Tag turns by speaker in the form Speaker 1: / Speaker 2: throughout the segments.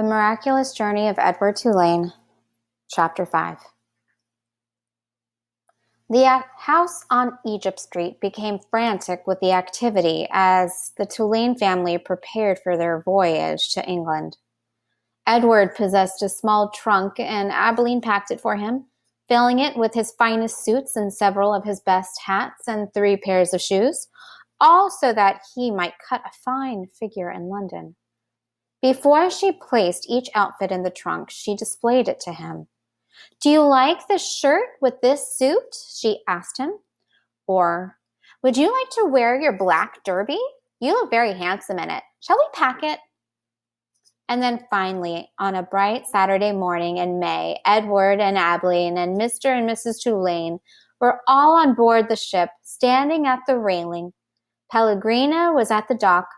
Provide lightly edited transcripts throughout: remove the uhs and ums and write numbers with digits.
Speaker 1: The Miraculous Journey of Edward Tulane, Chapter 5. The house on Egypt Street became frantic with the activity as the Tulane family prepared for their voyage to England. Edward possessed a small trunk, and Abilene packed it for him, filling it with his finest suits and several of his best hats and 3 pairs of shoes, all so that he might cut a fine figure in London. Before she placed each outfit in the trunk, she displayed it to him. "Do you like this shirt with this suit?" she asked him. Or, "Would you like to wear your black derby? You look very handsome in it. Shall we pack it?" And then finally, on a bright Saturday morning in May, Edward and Abilene and Mr. and Mrs. Tulane were all on board the ship, standing at the railing. Pellegrina was at the dock.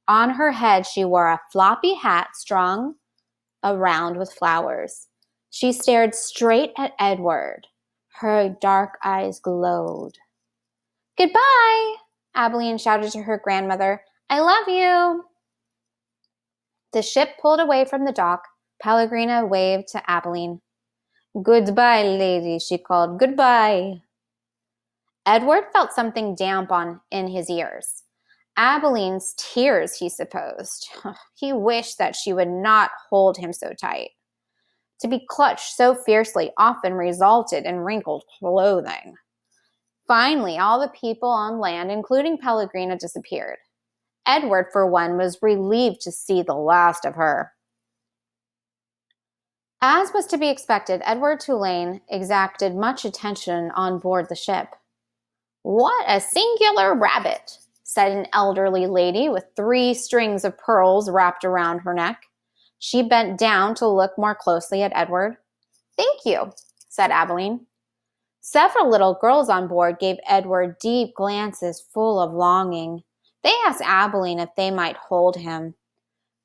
Speaker 1: On her head she wore a floppy hat strung around with flowers. She stared straight at Edward. Her dark eyes glowed. "Goodbye," Abilene shouted to her grandmother. "I love you." The ship pulled away from the dock. Pellegrina waved to Abilene. "Goodbye, lady," she called. "Goodbye." Edward felt something damp in his ears. Abilene's tears, he supposed. He wished that she would not hold him so tight. To be clutched so fiercely often resulted in wrinkled clothing. Finally, all the people on land, including Pellegrina, disappeared. Edward, for one, was relieved to see the last of her. As was to be expected, Edward Tulane exacted much attention on board the ship. "What a singular rabbit," said an elderly lady with 3 strings of pearls wrapped around her neck. She bent down to look more closely at Edward. "Thank you," said Abilene. Several little girls on board gave Edward deep glances full of longing. They asked Abilene if they might hold him.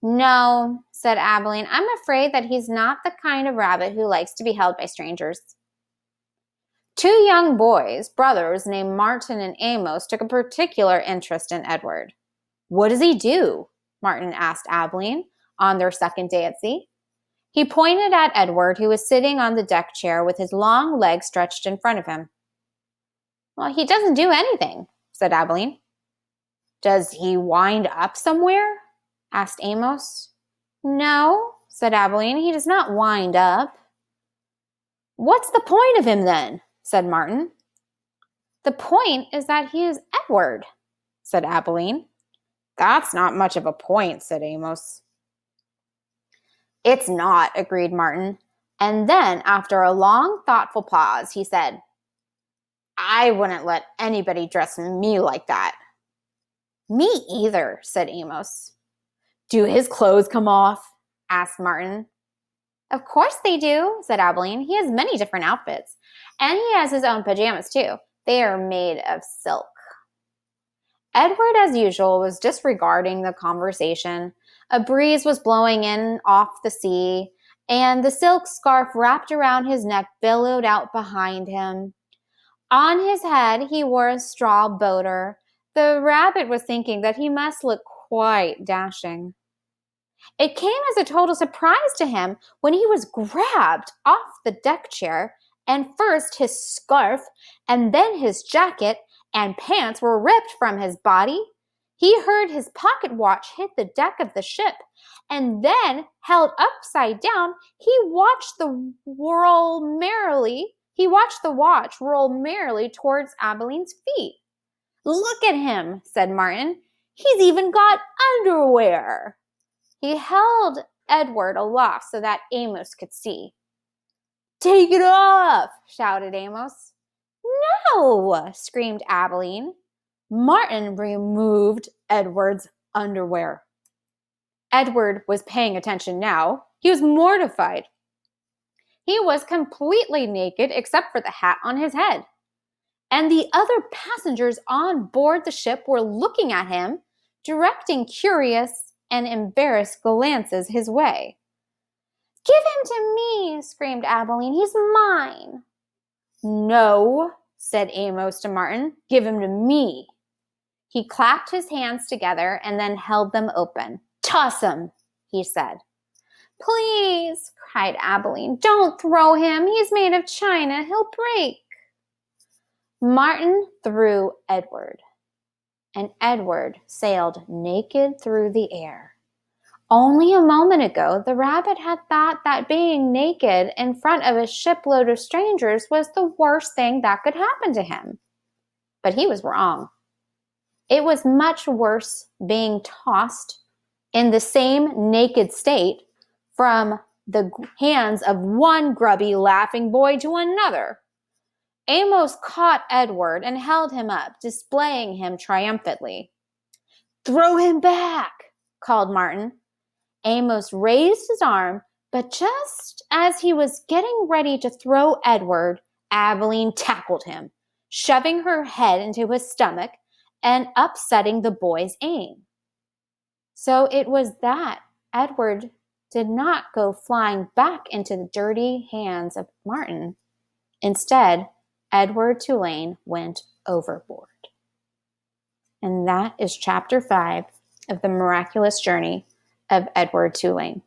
Speaker 1: "No," said Abilene. "I'm afraid that he's not the kind of rabbit who likes to be held by strangers." 2 young boys, brothers named Martin and Amos, took a particular interest in Edward. "What does he do?" Martin asked Abilene on their second day at sea. He pointed at Edward, who was sitting on the deck chair with his long legs stretched in front of him. "Well, he doesn't do anything," said Abilene. "Does he wind up somewhere?" asked Amos. "No," said Abilene, "he does not wind up." "What's the point of him then?" said Martin. "The point is that he is Edward," said Abilene. "That's not much of a point," said Amos. "It's not," agreed Martin. And then, after a long, thoughtful pause, he said, "I wouldn't let anybody dress me like that." "Me either," said Amos. "Do his clothes come off?" asked Martin. "Of course they do," said Abilene. "He has many different outfits. And he has his own pajamas, too. They are made of silk." Edward, as usual, was disregarding the conversation. A breeze was blowing in off the sea, and the silk scarf wrapped around his neck billowed out behind him. On his head, he wore a straw boater. The rabbit was thinking that he must look quite dashing. It came as a total surprise to him when he was grabbed off the deck chair, and first his scarf and then his jacket and pants were ripped from his body. He heard his pocket watch hit the deck of the ship, and then, held upside down, he watched the watch roll merrily towards Abilene's feet. "Look at him," said Martin. "He's even got underwear." He held Edward aloft so that Amos could see. "Take it off," shouted Amos. "No," screamed Abilene. Martin removed Edward's underwear. Edward was paying attention now. He was mortified. He was completely naked except for the hat on his head. And the other passengers on board the ship were looking at him, directing curious and embarrassed glances his way. "Give him to me," screamed Abilene. "He's mine." "No," said Amos to Martin. "Give him to me." He clapped his hands together and then held them open. "Toss him," he said. Please, cried Abilene, don't throw him. He's made of china. He'll break. Martin threw Edward, and Edward sailed naked through the air. Only a moment ago, the rabbit had thought that being naked in front of a shipload of strangers was the worst thing that could happen to him. But he was wrong. It was much worse being tossed in the same naked state from the hands of one grubby, laughing boy to another. Amos caught Edward and held him up, displaying him triumphantly. "Throw him back," called Martin. Amos raised his arm, but just as he was getting ready to throw Edward, Abilene tackled him, shoving her head into his stomach and upsetting the boy's aim. So it was that Edward did not go flying back into the dirty hands of Martin. Instead, Edward Tulane went overboard. And that is chapter 5 of The Miraculous Journey of Edward Tulane.